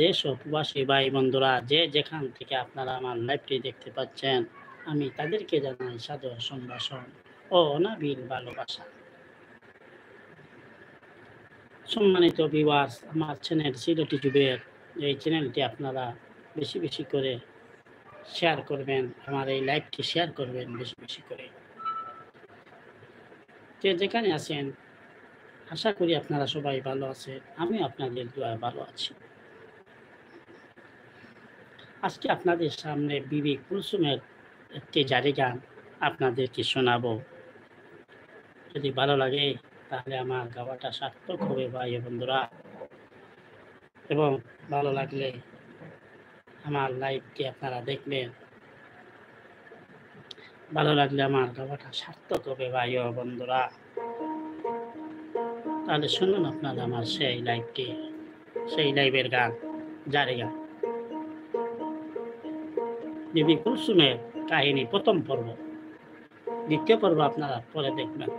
দেশ ও প্রবাসী ভাই বন্ধুরা যে যেখান থেকে আপনারা আমার লাইভটি দেখতে পাচ্ছেন, আমি তাদেরকে জানাই সাদর সম্ভাষণ ও অনাবিল ভালোবাসা। সম্মানিত ভিউয়ার্স, আমার চ্যানেল সিলেটি যুগের এই চ্যানেলটি আপনারা বেশি বেশি করে শেয়ার করবেন, আমার এই লাইভটি শেয়ার করবেন বেশি বেশি করে। যে যেখানে আছেন আশা করি আপনারা সবাই ভালো আছেন, আমি আপনাদের দোয়ায় ভালো আছি। আজকে আপনাদের সামনে বিবি কুলসুমের একটি জারি গান আপনাদেরকে শোনাবো। যদি ভালো লাগে তাহলে আমার গাওয়াটা সার্থক হবে ভাই বন্ধুরা, এবং ভালো লাগলে আমার লাইভটি আপনারা দেখবেন। ভালো লাগলে আমার গাওয়াটা সার্থক হবে ভাই ও বন্ধুরা। তাহলে শুনুন আপনারা আমার সেই লাইভটি, সেই লাইভের গান, জারি গান, বিবি কুলসুমের কাহিনী প্রথম পর্ব। দ্বিতীয় পর্ব আপনারা পরে দেখবেন।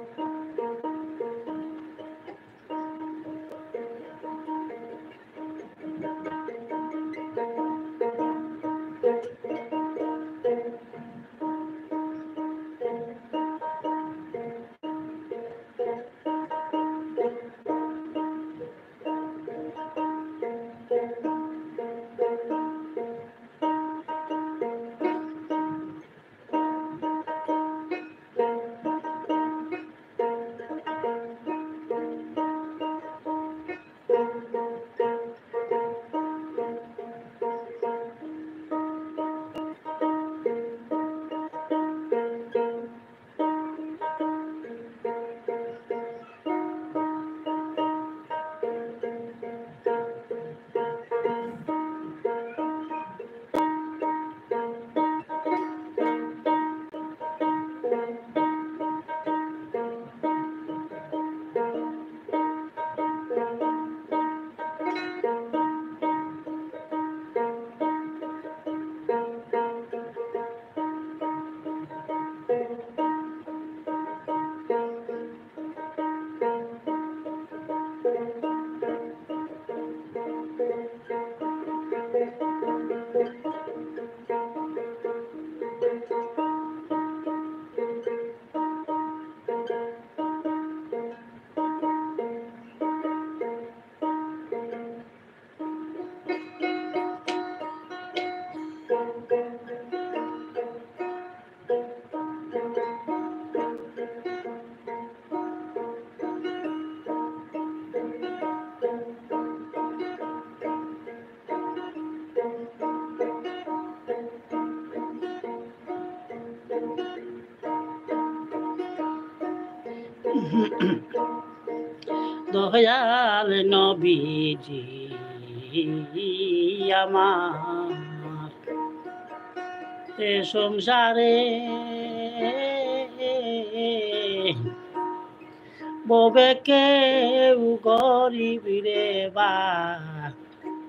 দয়াল নবীজি আমার এ সংসারে ববে কেউ গরিব রে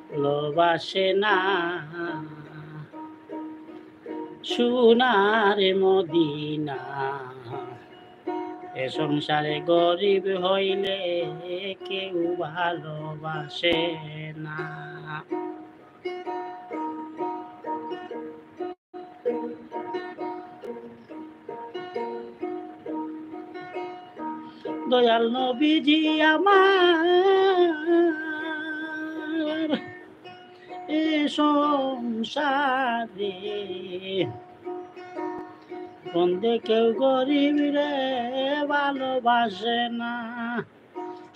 ভালোবাসে না, সোনার মদিনা এ সংসারে গরিব হইলে কেউ ভালোবাসে না। দয়াল নবীজি আমার এ সংসারে বন্দে কেউ গরিব রে ভালোবাসে না,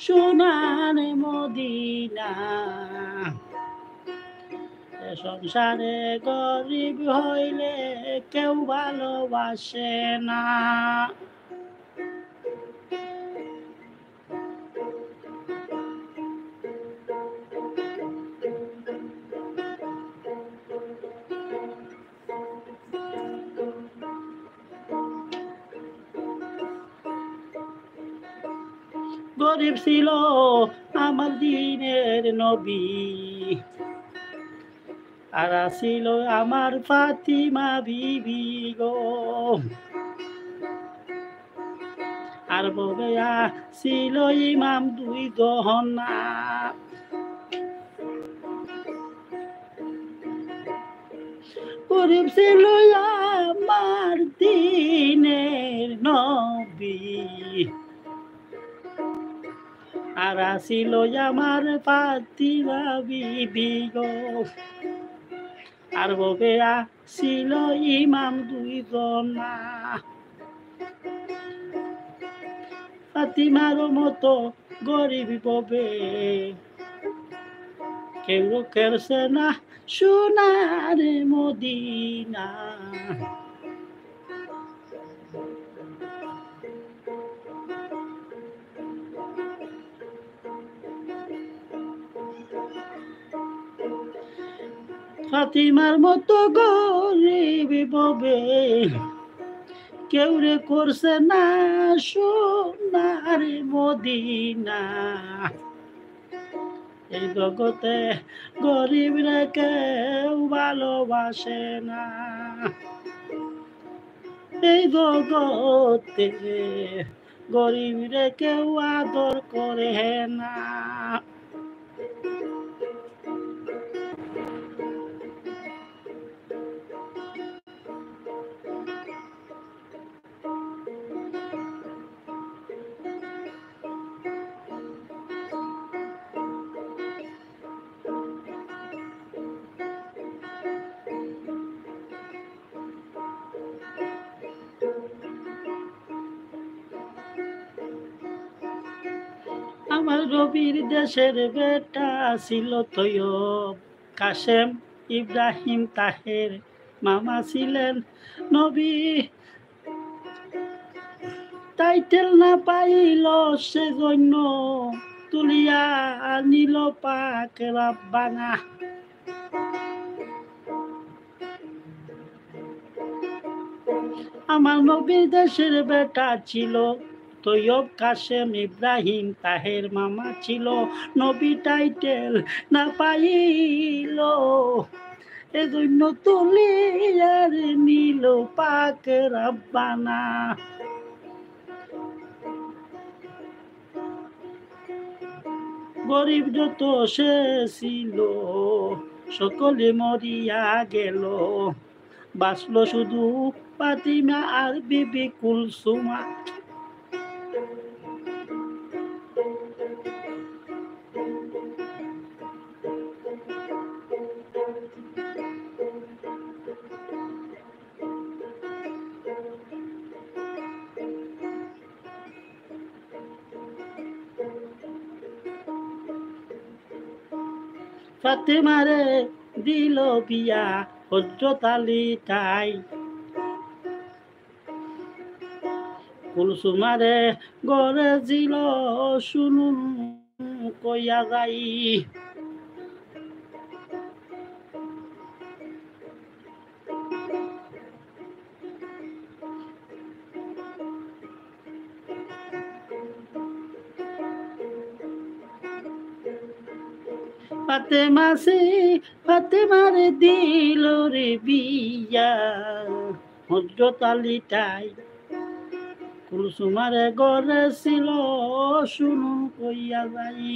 সোনার মদিনা সংসারে গরিব হইলে কেউ ভালোবাসে না। গরিব ছিল আমার দিনের নবী, আর ছিল আমার ফাতিমা বিবি গো, আর ববেয়া ছিল ইমাম দুই গহনা। গরিব ছিল আমার দিনের নবী, আর আসিল আমার ফাতিমা বিবি গো, আর ববে আসিল ইমাম দুইজনা। ফাতিমার মতো গরিব ববে কেউ কেরছে না সোনার মদিনা। ফাতিমার মতো গরিব ববে কেউ রে করছে না সোনার মদিনা। এই জগতে গরিব রে কেউ ভালোবাসে না, এই জগতে গরিব রে কেউ আদর করে না। আমার রবির দেশের বেটা ছিল তৈয়ব কাশেম ইব্রাহিম তাহের মামা ছিলেন নবী। টাইটেল না পাইল সেজন্য তুলিয়া নিল পাক রাব্বানা। আমার নবীর দেশের বেটা ছিল তৈয়ব কাশেম ইব্রাহিম তাহের মামা ছিল নবী। টাইটেল না পাইল এজন্য তুলিয়ার নিল পাক রাব্বানা। গরিব যত সে ছিল সকলে মরিয়া গেল, বাঁচল শুধু ফাতিমা আর বিবি কুলসুমা। ফাতিমারে দিল বিয়া হযরত আলী তাই, কুলসুমারে গড়ে দিল শুনুন কইয়া যাই। ফাতেমারে দিল রে বিয়া হযরত আলী তাই, কুলসুমারে গড়ে ছিল শুনুন কইয়া যাই।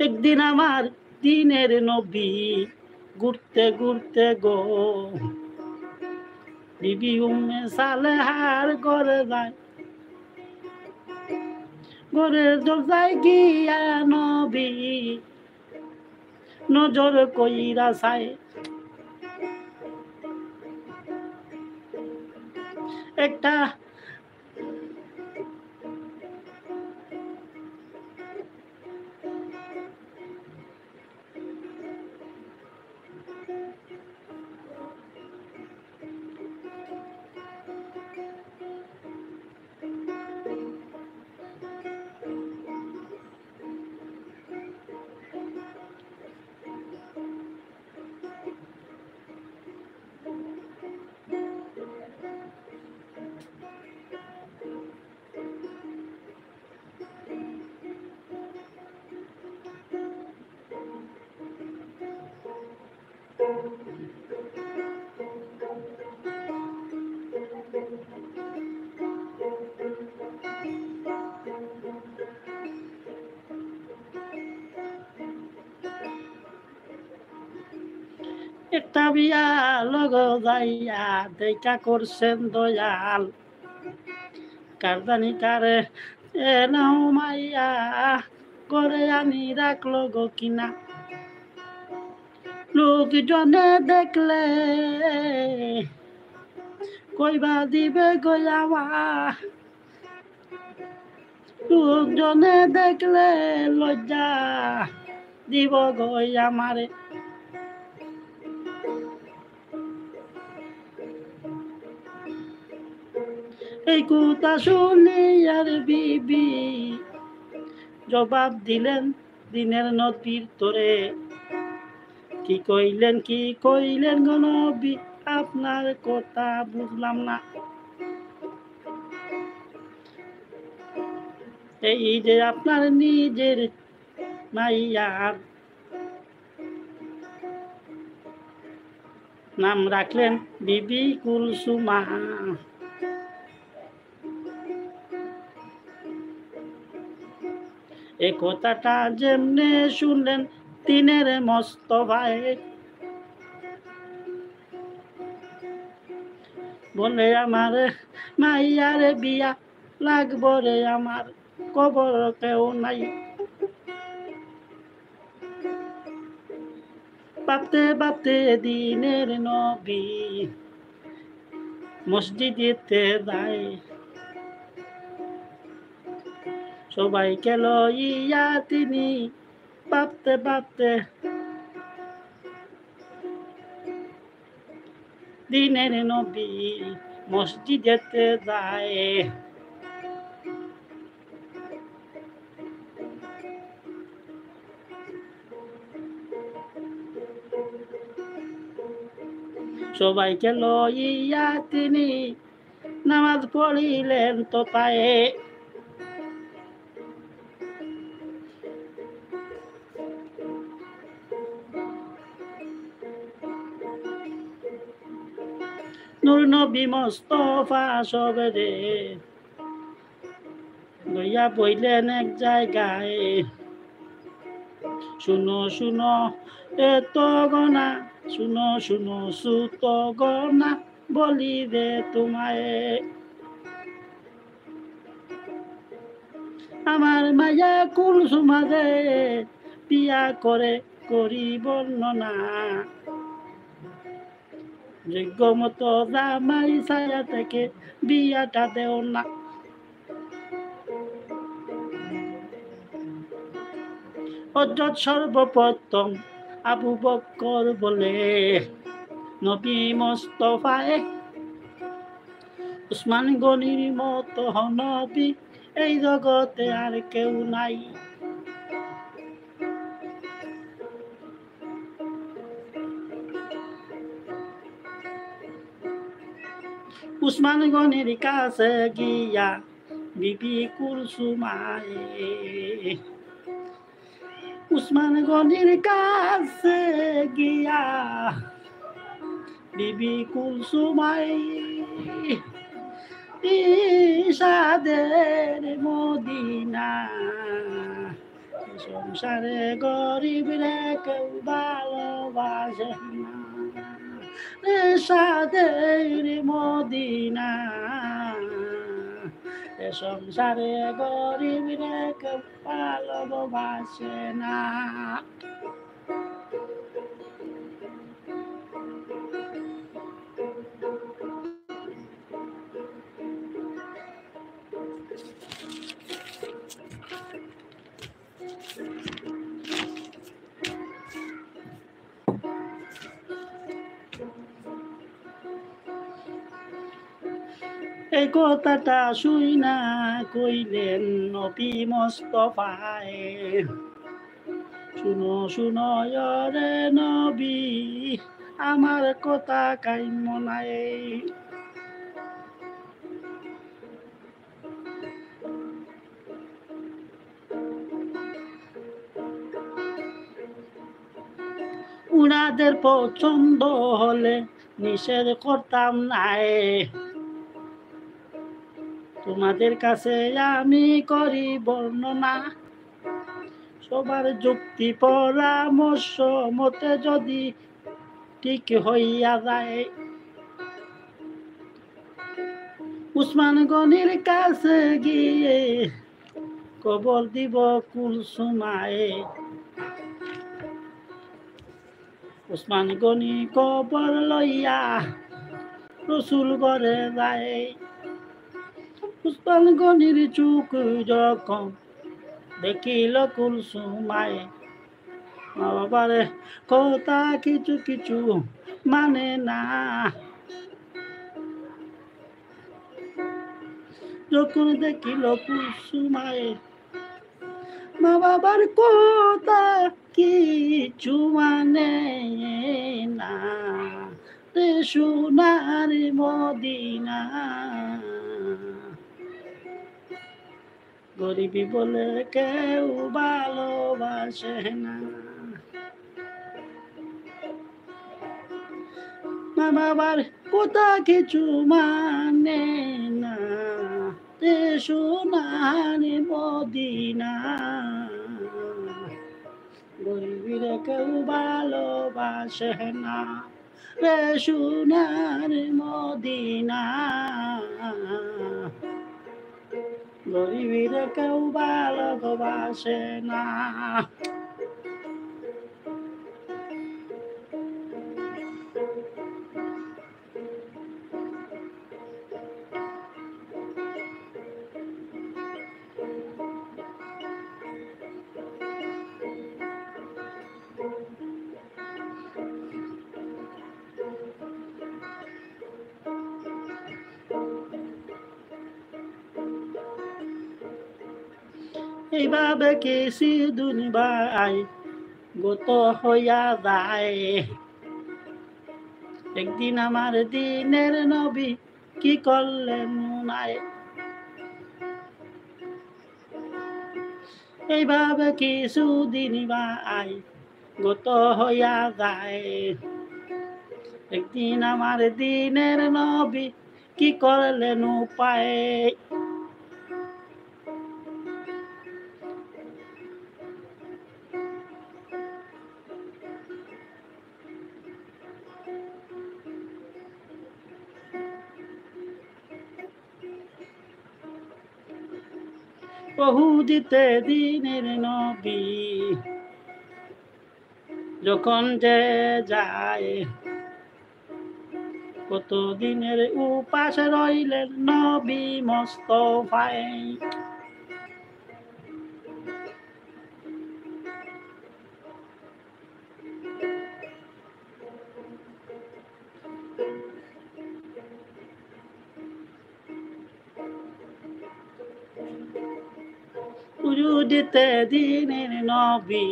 একদিন আমার দিনের নবী ঘুরতে ঘুরতে গো বিবি উম্মে সালেহার ঘরে যায়। ঘরের দরজায় গিয়া নবী নজর কইরা চায়, একটা একটা বিয়া লগ যাইয়া দেখা করছেন দয়াল, কারদানি কারে নাও মাইয়া করে আনি রাখলো গো কিনা। লোকজনে দেখলে কইবা দিবে গয়াবা, লোকজনে দেখলে লজ্জা দিব গই আমারে। এই কথা শুনি আর বিবি জবাব দিলেন দিনের নদীর তোরে, কি কইলেন গো নবী, আপনার কথা বুঝলাম না। এই যে আপনার নিজের মাইয়ার নাম রাখলেন বিবি কুলসুমা। এ কথাটা যেমনে শুনলেন তিনের মস্ত ভাই, বলে আমার মাইয়ার বিয়া লাগবো রে, আমার কবর কেউ নাই। ভাবতে ভাবতে দিনের নবী মসজিদেতে যায়, সবাইকে লইয়া তিনি ভাবতে ভাবতে দিনের নবী মসজিদেতে যায়। সবাইকে লইয়া তিনি নামাজ পড়িলেন তো পায়ে, নূর নবী মোস্তফা সবেরে লইয়া বইলেন এক জায়গায়, শুনো শুনো এত গনা, শুনো শুনো সুত গনা বলি রে তোমায়, আমার মায়া কুলসুমা রে বিয়া করে করি বর্ণনা, যোগ্য মতো জামাই ছায়া থেকে বিয়াটা দেও না। হযরত সর্বপ্রথম আবু বকর বলে, নবী মোস্তফায়ে উসমান গনির মতো নবী এই জগতে আর কেউ নাই। উসমান গনির কাছে গিয়া বিবি কুলসুমায়ে, উসমান গনির কাছে গিয়া বিবি কুলসুমায়ে, ইসাদের মদিনা সংসারে গরিব রে কেউ ভালোবাসে না, সাদের মদিনা সংসারে গরিব রে কেউ ভালোবাসে না। এই কথাটা শুই না কইলেন নবী মোস্তফায়ে, শুনো শুনো রে নবী আমার কথা কাইম নাই। উনাদের পছন্দ হলে নিষেধ করতাম নাই, তোমাদের কাছে আমি করি বর্ণনা, সবার যুক্তি পরামর্শ মতে যদি ঠিক হইয়া যায়। উসমান গনির কাছে গিয়ে কবর দিব কুলসুমায়ে। উসমান গনি কবর লইয়া রসুল ঘরে যায়। উসমান গনির চোখ যখন দেখিল কুলসুমায়ে, মা বাবারে কথা কিছু কিছু মানে না। যখন দেখিল কুলসুমায়ে, মা বাবার কথা কিছু মানে না। রে সোনার মদিনা, গরিবি বলে কেউ ভালোবাসে না। মা বাবার কথা কিছু মানে না। রে সোনার মদিনা, গরিবিরে কেউ ভালোবাসে না। রে সোনার মদিনা, গরিবিরে কেউ ভালোবাসে না। এইভাবে কিছু দুনিয়ায় গত হইয়া যায়। একদিন আমার দিনের নবী কি করলেন নাই। এইভাবে কিছু দিনিবাই গত হইয়া যায়। একদিন আমার দিনের নবী কি করলেন উপায়। বহুদিতে দিনের নবী যখন যে যায়, কত দিনের উপাস রইলেন নবী মোস্তফায়। উজুদিতে দিনের নবী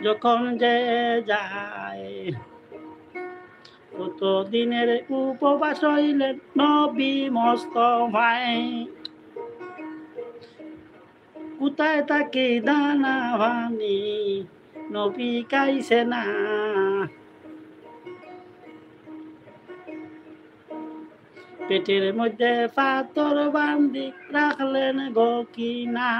যখন যে যায়, কত দিনের উপবাস রইলেন নবী মোস্তফায়। কোথায় তাকে দানা ভানি নবী খাইছে না। পেটের মধ্যে পাথর বান্ধি রাখলেন গো কিনা।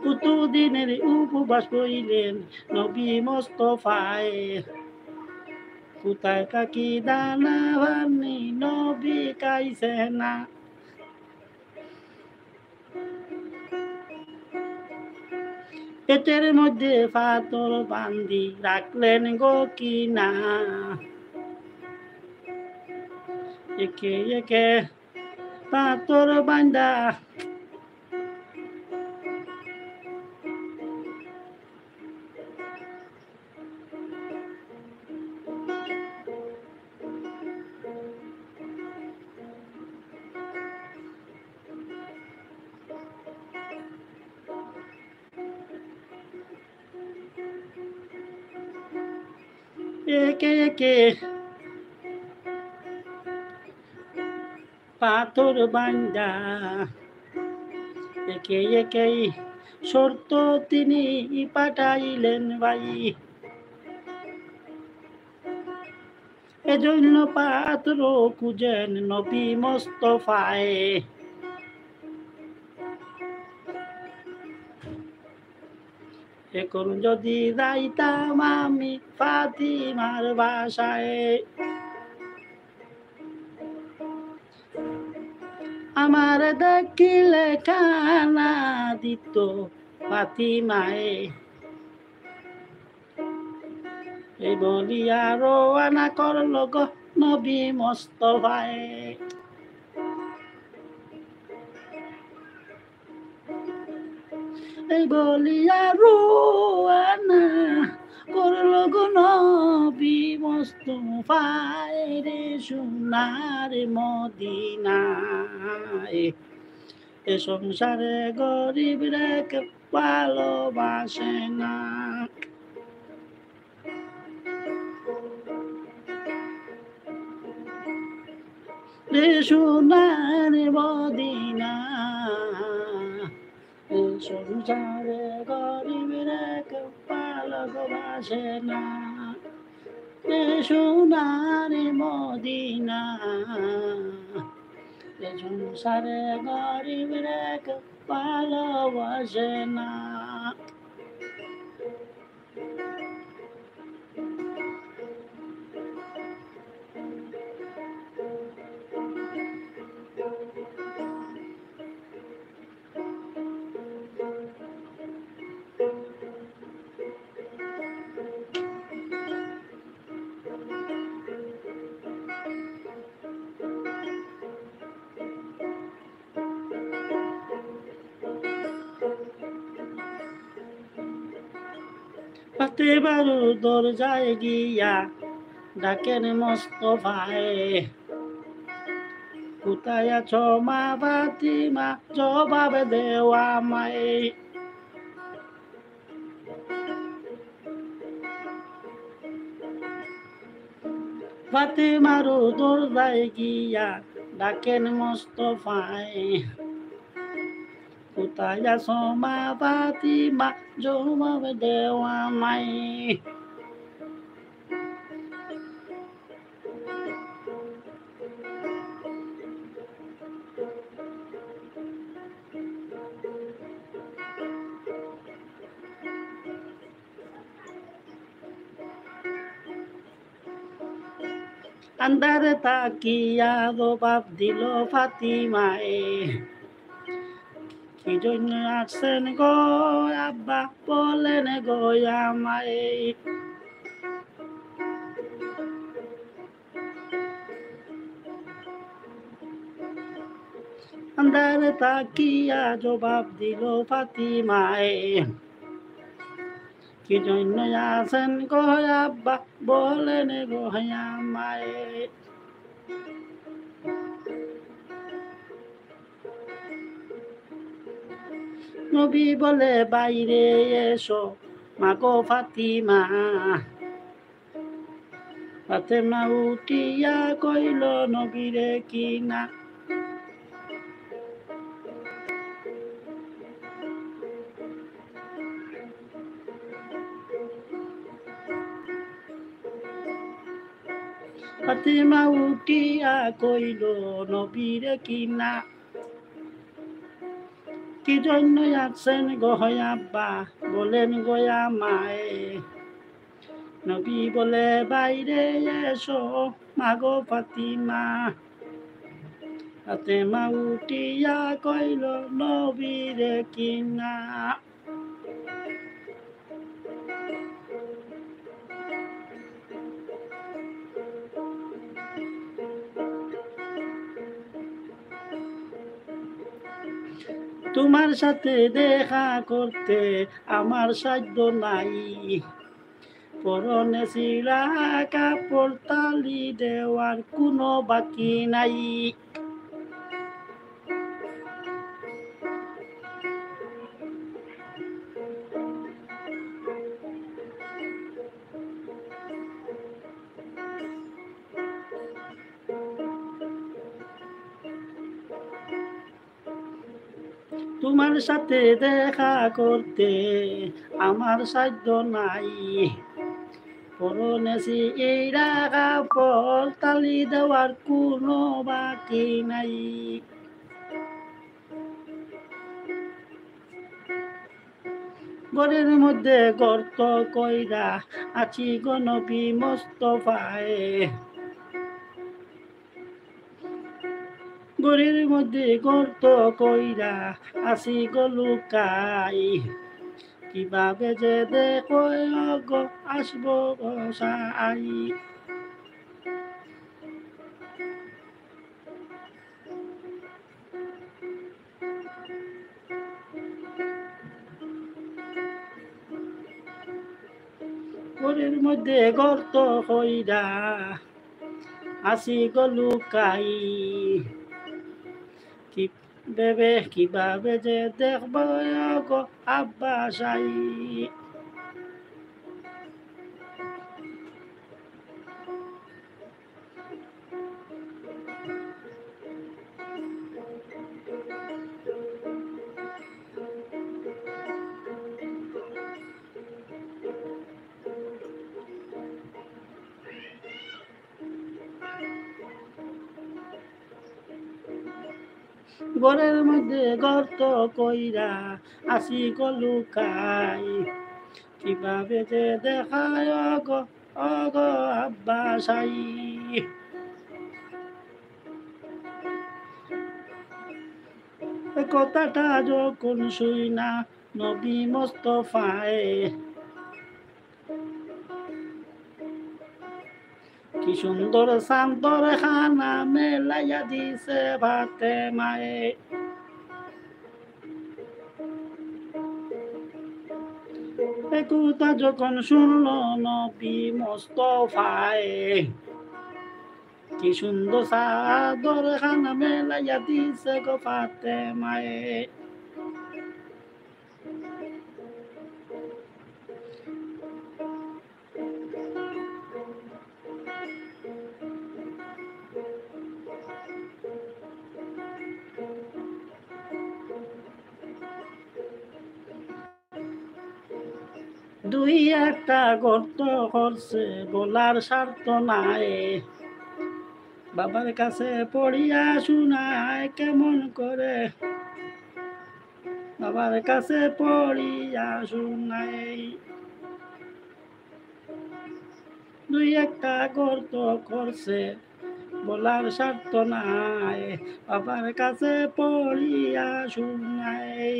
কত দিনের উপবাস করিলেন নবী মোস্তফায়। কোথায় কাকি দানা ভানি নবী খাইছে না। পেটের মধ্যে পাথর বান্ধি রাখলেন গো কিনা। একে একে পাথর বান্ধা একে একে পাথর বান্ধা একে একে শর্ত তিনি পাঠাইলেন ভাই। এজন্য পাত্র খুঁজেন নবী মোস্তফায়। এখন যদি যাইতাম আমি ফাতিমার বাসায়, আমার দেখিলে খানা দিত ফাতিমায়। এই বলিয়া রওনা করল গো নবী মোস্তফায়। এই বলিয়া রওনা করল গো নবী মোস্তফায় রে সোনার মদিনায়। এ সংসারে গরিব রে কেউ ভালোবাসে না। রে সোনার মদিনা, এ সংসারে গরিব রে কেউ ভালোবাসে না। রে সোনার মদিনা, এ সংসারে গরিব রে কেউ ভালোবাসে না। ফাতেমার দরজায় গিয়া ডাকেন মোস্তফায়। কোথায় আছো মা ফাতিমা, জবাব দেওয়া মায়ে। ফাতেমার দরজায় গিয়া ডাকেন মোস্তফায়। কোথায় আছো মা ফাতিমা, জবাব দেওয়া মায়ে। আন্ধারে তাকিয়া জবাব দিল ফাতিমায়ে। কি জন্য আসছেন গো আব্বা, বলেন গো আমায়। আন্ধারে তাকিয়া জবাব দিল ফাতিমায়ে। কি জন্য আসেন গো আব্বা, বলেন গো আমায়। নবী বলে বাইরে এসো মাগো ফাতিমা। ফাতেমা উঠিয়া কইল নবীরে কিনা। ফাতেমা উঠিয়া কইল নবীরে কিনা। কি জন্য আসছেন গো আব্বা, বলেন গো আমায়। নবী বলে বাইরে এসো মাগো ফাতিমা। ফাতেমা উঠিয়া কইল নবীরে কিনা। তোমার সাথে দেখা করতে আমার সাধ্য নাই। পরনে ছিঁড়া কাপড় তালি দেওয়ার কোনো বাকি নাই। তোমার সাথে দেখা করতে আমার সাধ্য নাই। পরনেছি এই রাগা ফল তালি দেওয়ার কোনো বাকি নাই। ঘরের মধ্যে গর্ত কইরা আছি গো নবী মোস্তফায়ে। ঘরের মধ্যে গর্ত কইরা আছি গো লুকাই। কিভাবে যে দেখো গো আসবো বসাই। ঘরের মধ্যে গর্ত কইরা আছি গো লুকাই। কি ভেবে কিভাবে যে দেখব গো আব্বা সাই। ঘরের মধ্যে গর্ত কইরা আসি গো লুকাই। কিভাবে যে দেখায় গো অগো আব্বা সাই। কথাটা যখন শুই না নবী মোস্তফায়ে। কি সুন্দর শান্তর খানা মেলাইয়া দিছে ভাতে মায়ে। কথা যখন শুনল নবী মোস্তফায়ে। কি সুন্দর সাদর খানা মেলাইয়া দিছে গো ভাতে মায়ে। দুই একটা গর্ত করছে বলার স্বার্থ নাই। বাবার কাছে পড়িয়া শুনায় কেমন করে। বাবার কাছে পড়িয়া শুনাই। দুই একটা গর্ত করছে বলার স্বার্থ নাই। বাবার কাছে পড়িয়া শুনাই।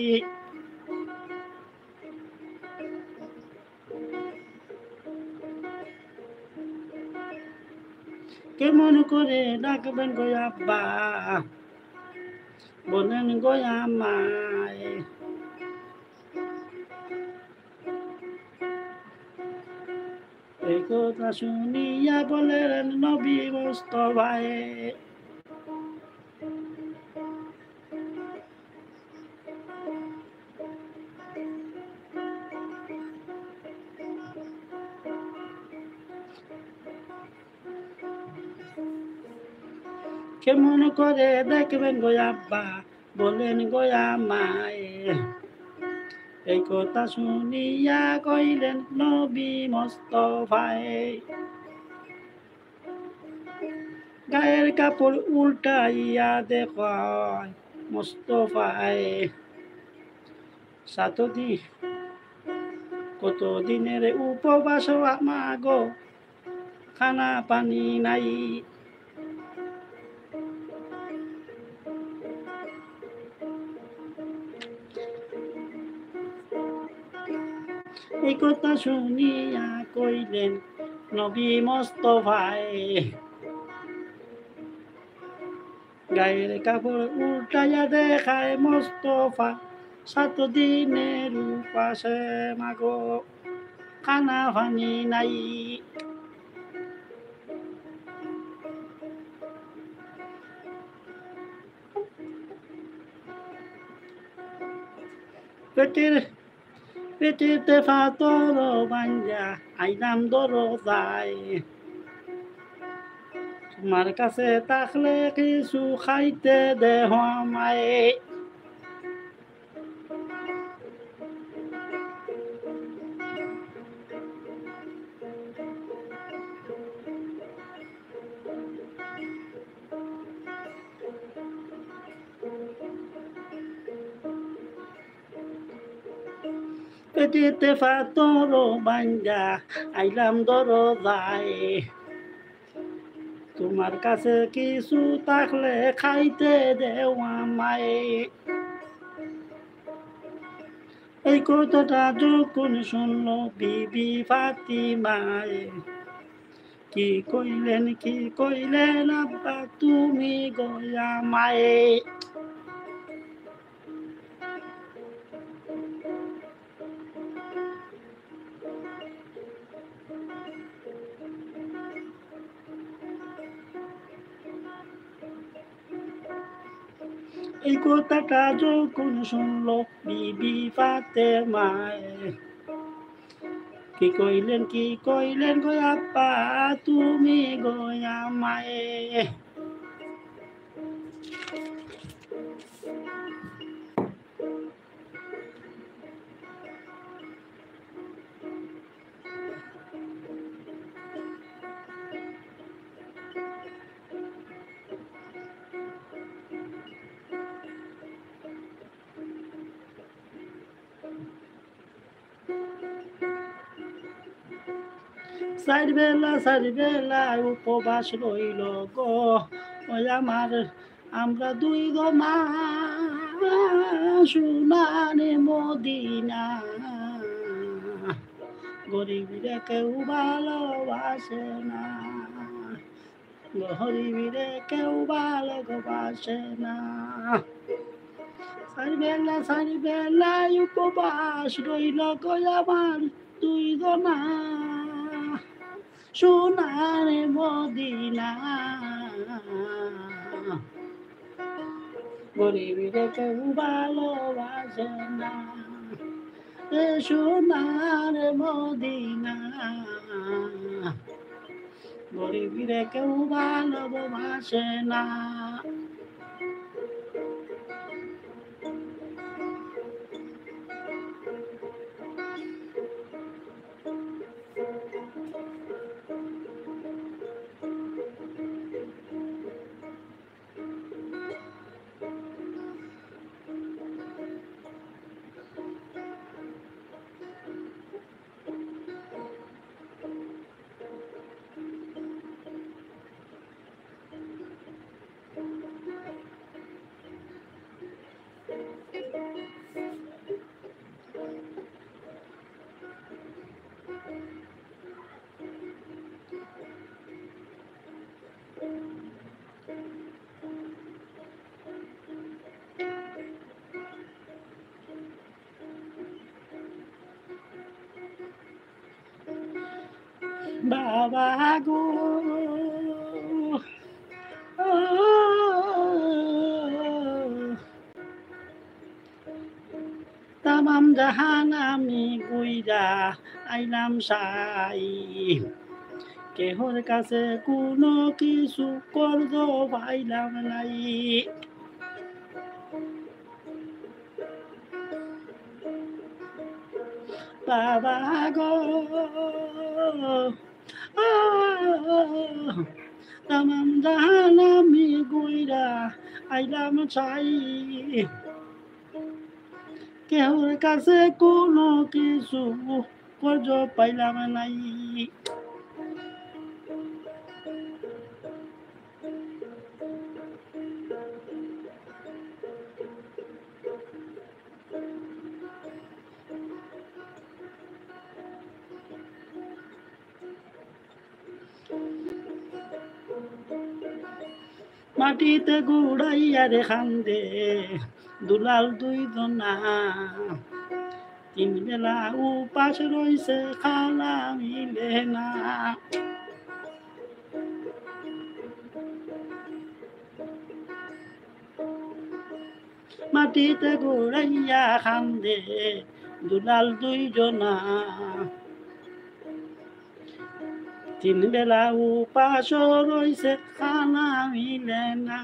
কেমন করে ডাকবেন গো আব্বা বলেন গো আমায়। এই কথা শুনিয়া বলেন নবী মোস্তফায়ে। কেমন করে দেখবেন গো আব্বা বলেন গো আমায়। এই কথা শুনিয়া কইলেন নবী মোস্তফায়ে। গায়ের কাপড় উল্টাইয়া দেখায় মোস্তফায়ে। সাতদি কত দিনের উপবাস মাগো খানা পানি নাই। এই কথা শুনিয়া কইলেন নবী মোস্তফায়ে। গায়ের কাপড় উল্টাইয়া দেখায় মোস্তফা। 7 দিনের উপাসে মাগো খানা পানি নাই। পেটেতে ফাতর বাঞ্জা আইলাম দরজায়। তোমার কাছে থাকলে কিছু খাইতে দেহ আমায়। পেটেতে পাথর বান্ধা আইলাম দরজায়, তোমার কাছে কিছু থাকলে খাইতে দেও আমায়। এই কথাটা যখন শুনলো বিবি ফাতিমায়, কি কইলেন আব্বা তুমি গয়া মায়ে। এই কথাটা যখন শুনলো বিবি ফাতেমায়, কি কইলেন গো আব্বা তুমি গয়া মায়ে। চার বেলা উপবাস রইল গো ওই আমরা দুই গো মা, সোনারে মদিনা, গরিবীরে কেউ ভালোবাসে না, গরিবীরে কেউ ভালোবাসে না। চার বেলা উপবাস রইল গো আমার দুই গো মা, সোনারে মদিনা, গরিবীরে কেউ ভালোবাসে না, সোনারে মদিনা, গরিবীরে কেউ ভালোবাসে না। বাবা গো তামাম জাহান আমি গুইরা আইলাম সাই, কেহর কাছে কোনো কিছু করদ পাইলাম নাই। বাবা গো তামাম জাহান আমি গুইরা আইলাম চাই, কেহর কাছে কোনো কিছু করজ পাইলাম নাই। মাটিতে গুড়াইয়া রে খান্দে দুলাল দুই জনা, তিন বেলা উপাস রইছে খালা মিলে না। মাটিতে গুড়াইয়া খান্দে দুলাল দুই জনা, তিন বেলা উপাস রইছে খানা মিলে না।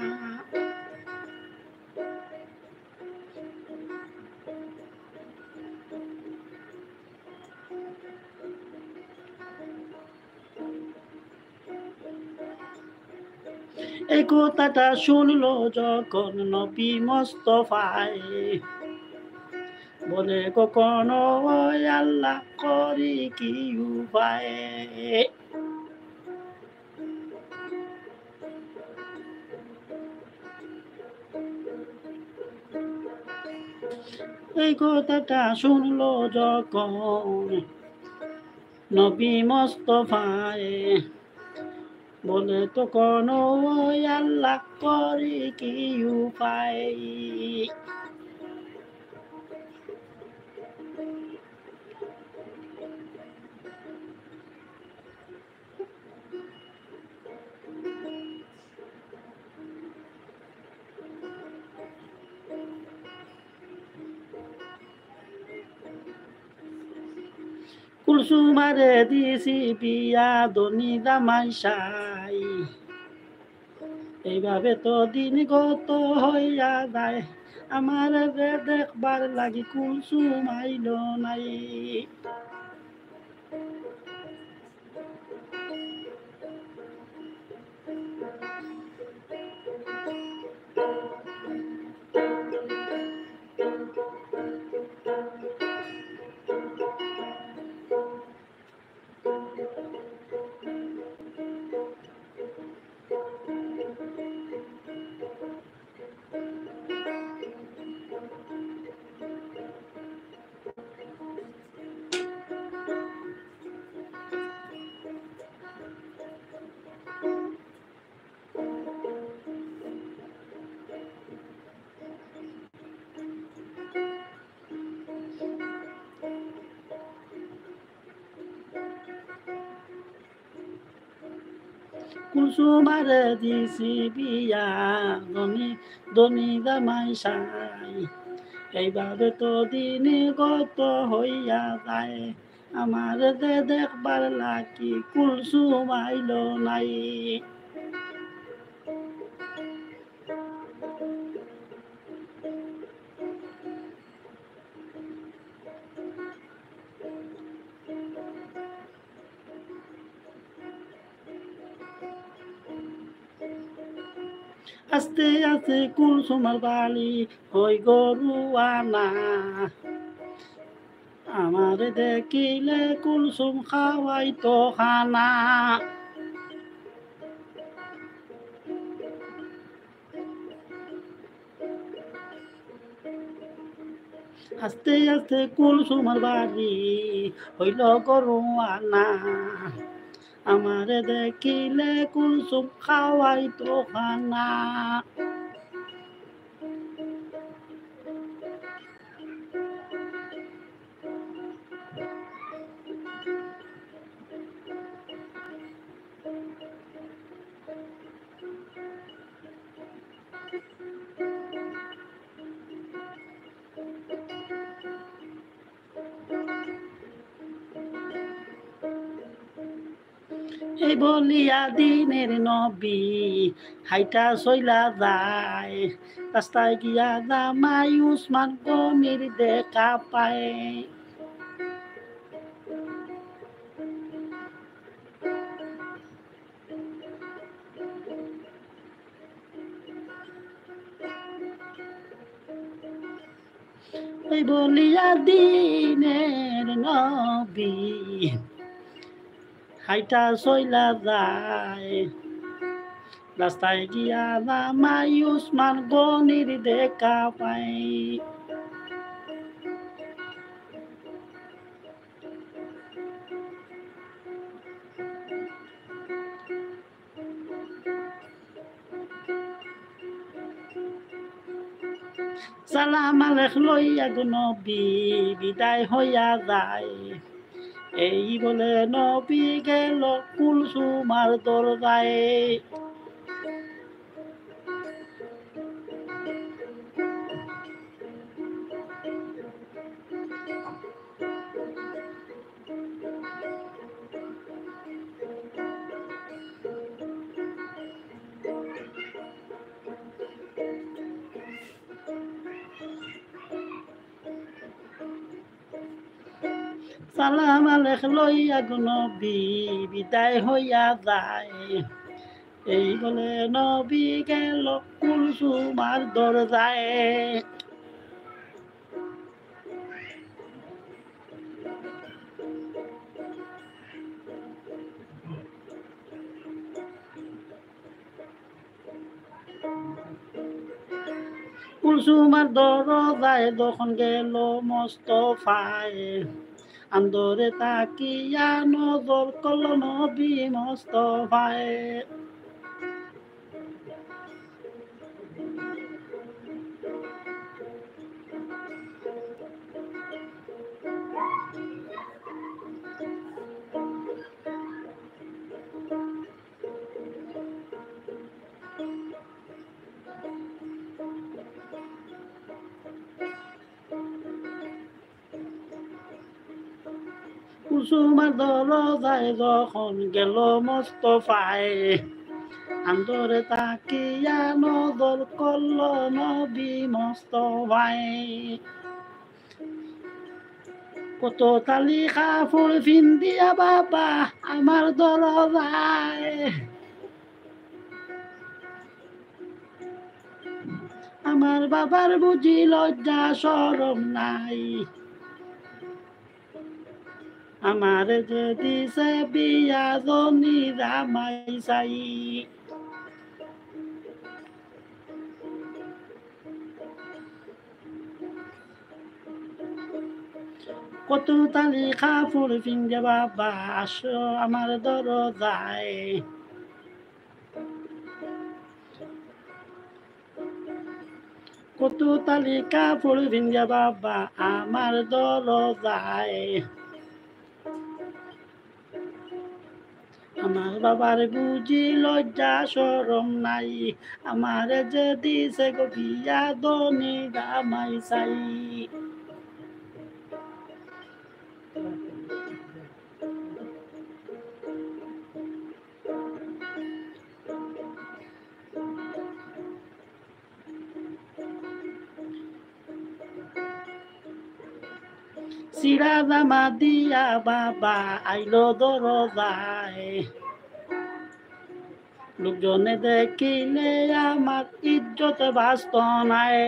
এই কথাটা শুনলো যখন নবী মোস্তফায়, বলে কখনো ওই আল্লাহ করি কি উপায়। এই কথাটা শুনলো যখন নবী মোস্তফায়, বলে তখন ওই আল্লাহ করি কি উপায়। কুলসুমারে দিছি বিয়া দনি দামাই সাই, এইভাবে তো দিন গত হইয়া যায়, আমার দেখবার লাগি কুলসুম আইল নাই। কুলসুমারে দিছি বিয়া দনি দনি দামাই সাই, এইভাবে তো দিন গত হইয়া যায়, আমার দেখবার লাগি কুলসুম আইল নাই। আস্তে আস্তে কুলসুমার বালি হই গরু আনা, আমার দেখিলে কুলসুম খাওয়াই তো খানা। আস্তে আস্তে কুলসুমার বাড়ি হইল গরু আনা, আমার দেখিলে কুলসুম খাওয়াই তো খানা। এই বলিয়া দিনের নবী হাইটা চইলা যায়, রাস্তায় গিয়া জামাই উসমান গনির দেখা পায়। এই বলিয়া দিনের নবী হাইটা চইলা যায়, রাস্তায় গিয়া জামাই উসমান গনির দেখা পায়। সালাম আলেখ লইয়া গো নবী বিদায় হইয়া যায়, এই বলে নবী গেল কুলসুমার দরজায়। সালাম আলেখ লইয়া গো নবী বিদায় হইয়া যায়, এই বলে নবী গেল কুলসুমার দরজায়। কুলসুমার দরজায় যখন গেল মোস্তফায়, আন্দরে তাকিয়া নজর করল নবী মোস্তফায়। কুলসুমার দরজায় যখন গেল মোস্তফায়, আন্দরে তাকিয়া নজর করল নবী মোস্তফায়। কত তালি কাপড় ফিন্দিয়া বাবা আমার দরজায়, আমার বাবার বুঝি লজ্জা শরম নাই, আমার যে দিছে বিয়া জনি জামাই চাই। কত তালি কাপড় ফিন্দে বাবা আসো আমার দরজায়, কত তালি কাপড় ফিন্দে বাবা আমার দরজায়, আমার বাবার বুঝি লজ্জা শরম নাই, আমার যে দিছে গো বিয়া দনি জামাই চাই। সিরা জামা দিয়া বাবা আইলো দরজায়, লোকজনে দেখিলে আমার ইজ্জত বাঁচত নাই।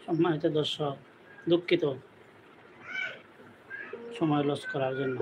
সম্মানিত দর্শক, দুঃখিত সময় লস করার জন্য।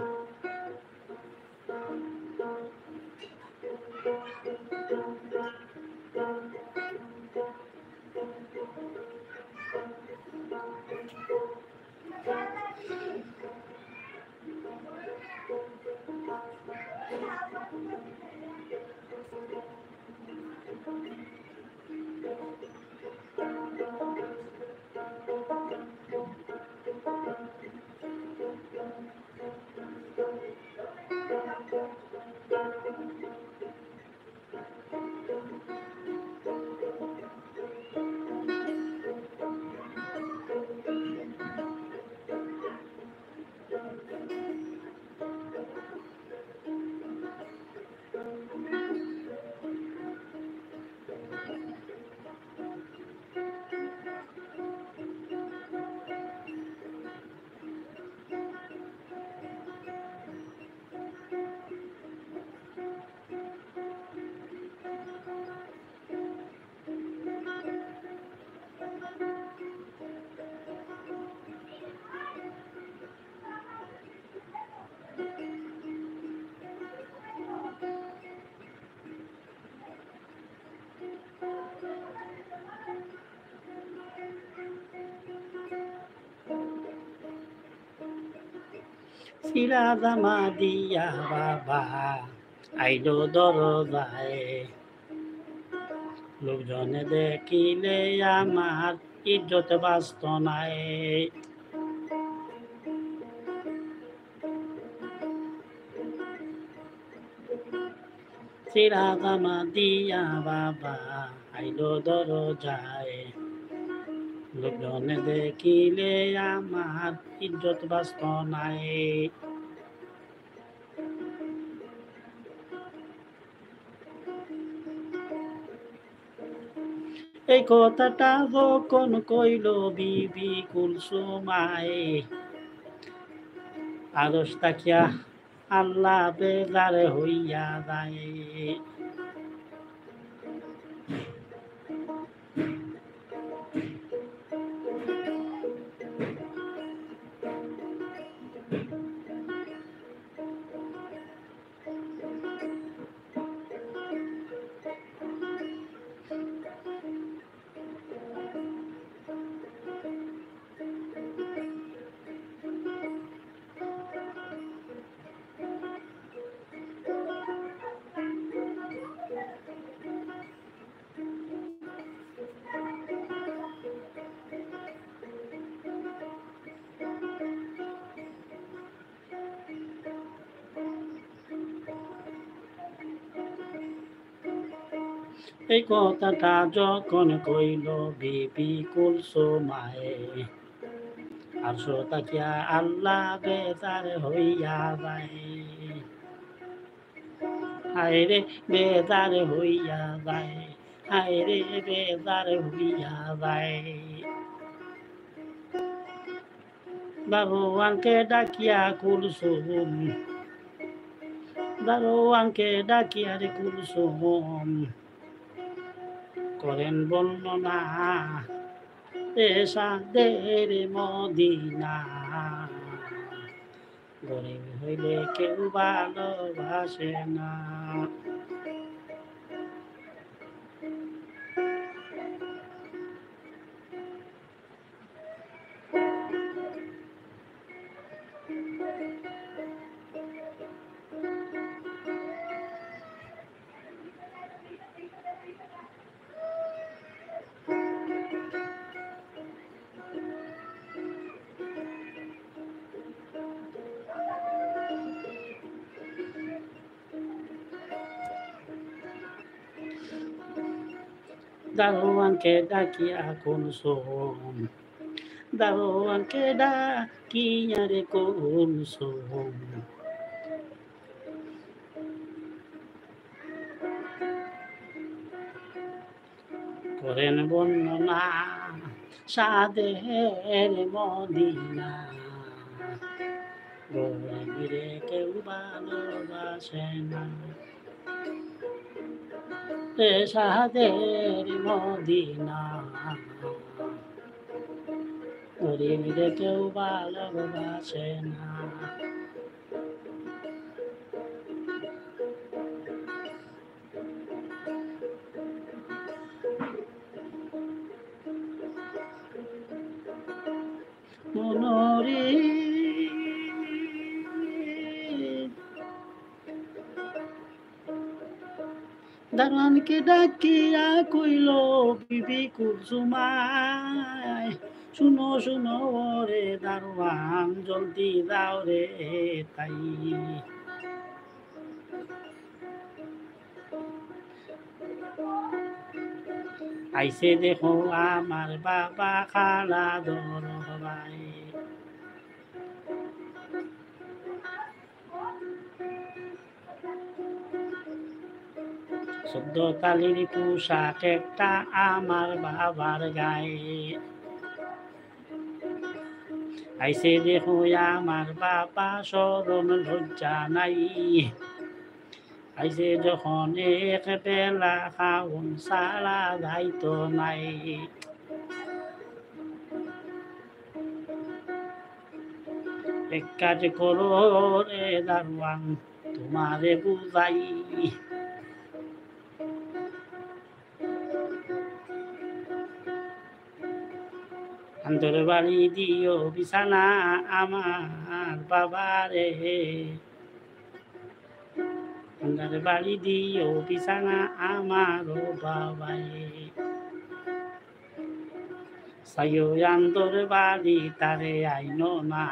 সিরাজামা দিয়া বাবা আইলো দরজায়, লোকজনে দেখিলে আমার ইজ্জত বাঁচত নাই। সিরাজামা দিয়া বাবা আইলো দরজায়, লোকজনে দেখিলে আমার ইজ্জত বাঁচত নাই। এই কথাটা যখন কইল বিবি কুলসুমায়, আদর্শ তাকিয়া আল্লাহ বেজার হইয়া যায়। এই কথাটা যখন কইল বিবি কুলসুমায়, আদর্শ তাকিয়া আল্লাহ বেজার হইয়া যায়। হায় রে বেজার হইয়া যায়, হায় রে বেজার হইয়া যায়। দারোয়ানকে ডাকিয়া কুলসুম, দারোয়ানকে ডাকিয়া রে কুলসুম করেন বর্ণনা এসাদের মদিনা। গরিব হইলে কেউ ভালোবাসে না। দারোয়ানকে ডাকিয়া কুলসুম, দারোয়ানকে ডাকিয়া রে কুলসুম করেন বর্ণনা সাদের মদিনা। গরিব রে কেউ ভালোবাসে না। সাহাদের মদিনা গরিবরে কেউ ভালোবাসে না। মনোরে দারোয়ানকে ডাকিয়া কইল বিবি কুলসুমায়, শুনো শুনো রে দারোয়ান জলদি দাও রে তাই। আইসে দেখো আমার বাবা খালা দর ভাই। শব্দ তালির পোশাক একটা আমার বাবার গায়ে। আইসে দেখো আমার বাবা শরম লজ্জা নাই। আইসে যখন এক বেলা খাওন সারা যাইতো নাই। এক কাজ করো রে দারোয়ান তোমারে বুঝাই, আন্তর বাড়ি দিও বিছানা আমার বাবারে, আন্তর বাড়ি দিও বিছানা আমার বাবাই। সাইও আন্তর বাড়ি তারে আইনো না,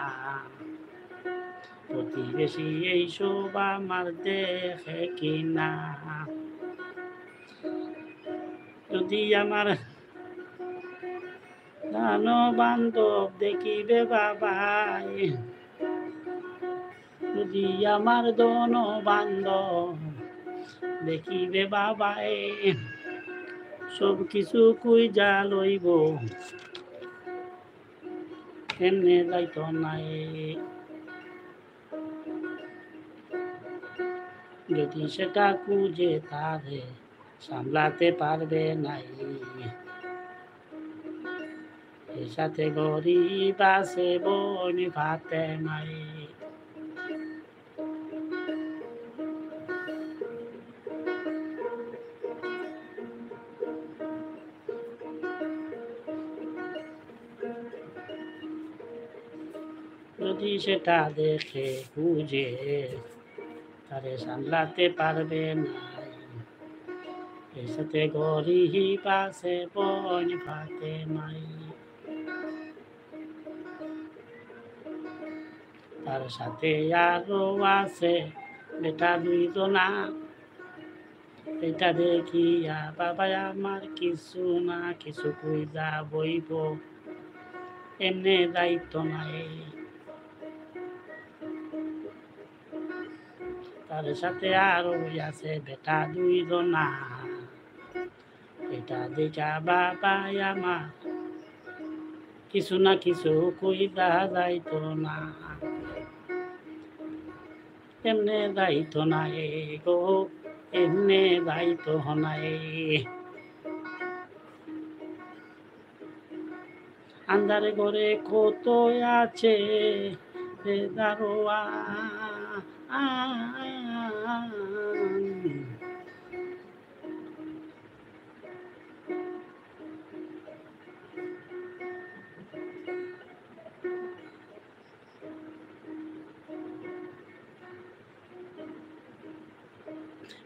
প্রতিবেশী এইসব আমার দেখে কিনা। যদি আমার জানো বান্ধব দেখিবে বাবাই, যদি আমার দন বান্ধব দেখিবে বাবাই, সব কিছু কুইজা লইব এমনে যাইতো নাই। যদি সেটা খুঁজে তারে সামলাতে পারবে নাই, এর সাথে গরিব আছে বোন ভাতে নাই। যদি সেটা দেখে খুঁজে তারে সামলাতে পারবে নাই, এর সাথে গরিব আছে বোন ভাতে নাই। তার সাথে আরো আছে বেটা দুইজনা, এটা দেখিয়া বাবা আমার কিছু না কিছু কইরা বইব এমনে দায়িত্ব নাই। তার সাথে আরো আছে বেটা দুইজনা, এটা দেখা বাবা আমার কিছু না কিছু কইরা যাইতো না, এমনে দায়িত্ব নাই গো, এমনে দায়িত্ব নাই। আন্ধার ঘরে কত আছে রে দারোয়ান,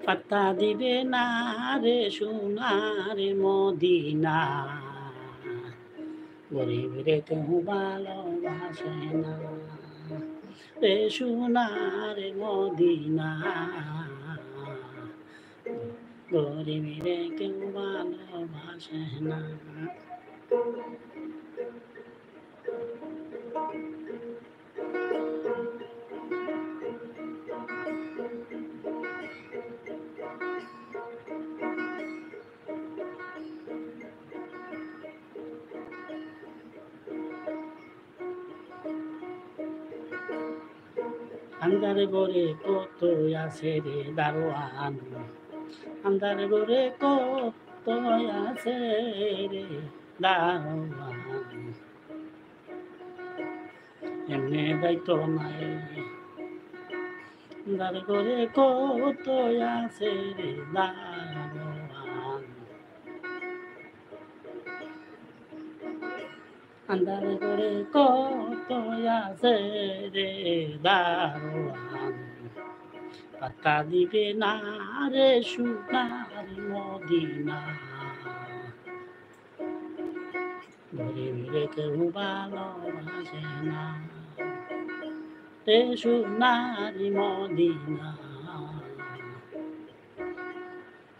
পাত্তা দিবে না রে সোনার মদিনা, গরিব রে কেউ ভালোবাসে না রে সোনার মদিনা, গরিব রে কেউ ভালোবাসে না। আন্ধার ঘরে কত আছে রে দারোয়ান, আন্ধার ঘরে কত আছে রে দাওয়ান, এমনি যাইতো নাই। আন্ধার ঘরে কত আছে রে দাওয়ান, আন্ধার ঘরে কত আছে রে দাওয়ান, পাত্তা দিবে না রে সোনার মদিনা, ঘুরে ঘুরে কেউ ভালোবাসে না রে সোনার মদিনা,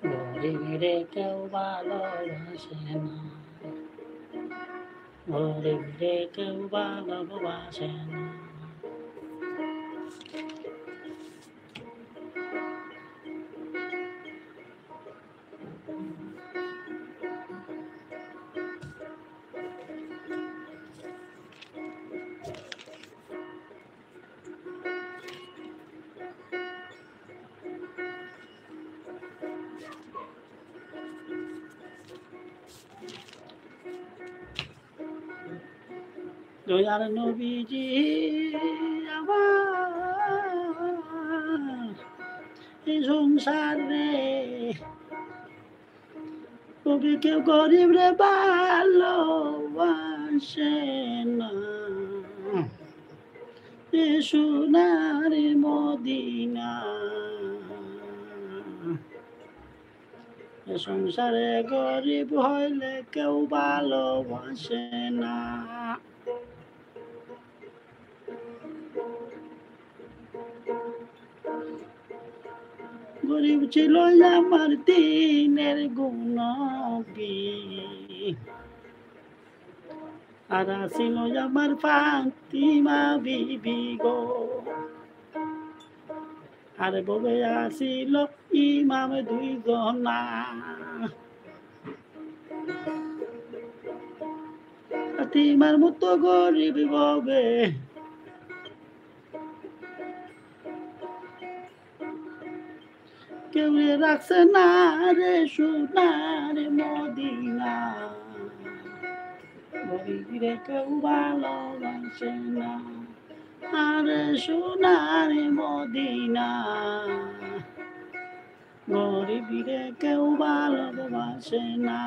ঘুরে ঘুরে কেউ ভালোবাসে না, ঘুরে ঘুরে কেউ ভালোবাসে না। দয়ার নবীজি আমার এই সংসার রে, কবি কেউ গরিব রে ভালোবাসে না, এ সোনার মদিনা, এ সংসারে গরিব হইলে কেউ ভালোবাসে না। গরিব ছিল আমার দিনের গুণবী, আর ছিল আমার ফাতিমা বিবি গো, আর বলে আসিল ইমাম দুই জনা, ফাতিমার মতো গরিব ববে কেউ রাখছে না রে সোনার মদিনা, গরিব রে কেউ ভালোবাসে না, আরে সোনার মদিনা, গরিব রে কেউ ভালোবাসে না।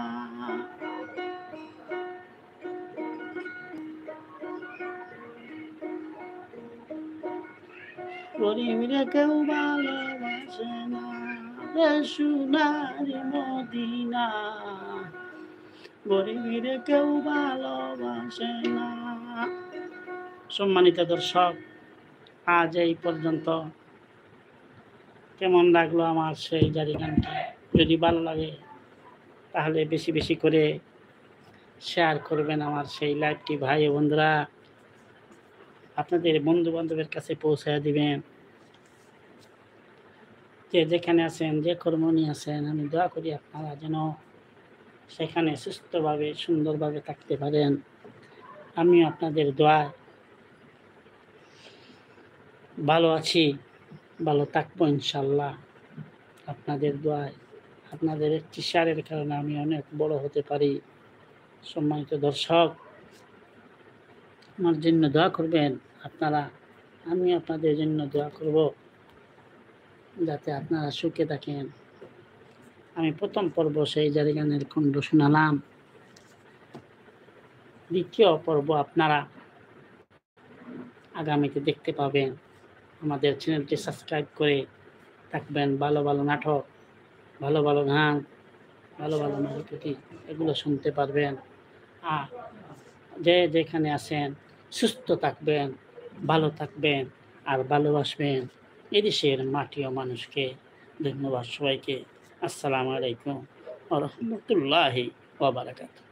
গরিব রে কেউ ভালোবাসে না রে সোনার মদিনা, গরিব রে কেউ ভালোবাসে না। সম্মানিত দর্শক, আজ এই পর্যন্ত। কেমন লাগলো আমার সেই জারি গানটি? যদি ভালো লাগে তাহলে বেশি বেশি করে শেয়ার করবেন আমার সেই লাইভটি। ভাই ও বন্ধুরা, আপনাদের বন্ধু বান্ধবের কাছে পৌঁছায় দিবেন। যে যেখানে আছেন, যে কর্মণী আছেন, আমি দোয়া করি আপনারা যেন সেখানে সুস্থভাবে সুন্দরভাবে থাকতে পারেন। আমি আপনাদের দোয়ায় ভালো আছি, ভালো থাকবো ইনশাল্লাহ। আপনাদের দোয়ায়, আপনাদের একটি শেয়ারের কারণে আমি অনেক বড় হতে পারি। সম্মানিত দর্শক, আমার জন্য দোয়া করবেন আপনারা, আমি আপনাদের জন্য দোয়া করব যাতে আপনারা সুখে থাকেন। আমি প্রথম পর্ব সেই জারি গানের খণ্ড শোনালাম। দ্বিতীয় পর্ব আপনারা আগামীতে দেখতে পাবেন। আমাদের চ্যানেলটি সাবস্ক্রাইব করে থাকবেন। ভালো ভালো নাটক, ভালো ভালো গান, ভালো ভালো নাটকটি এগুলো শুনতে পারবেন। আর যে যেখানে আছেন সুস্থ থাকবেন, ভালো থাকবেন আর ভালোবাসবেন এদেশের মাটি ও মানুষকে। ধন্যবাদ সবাইকে। আসসালামু আলাইকুম ওয়া রাহমাতুল্লাহি ওয়া বারাকাতুহু।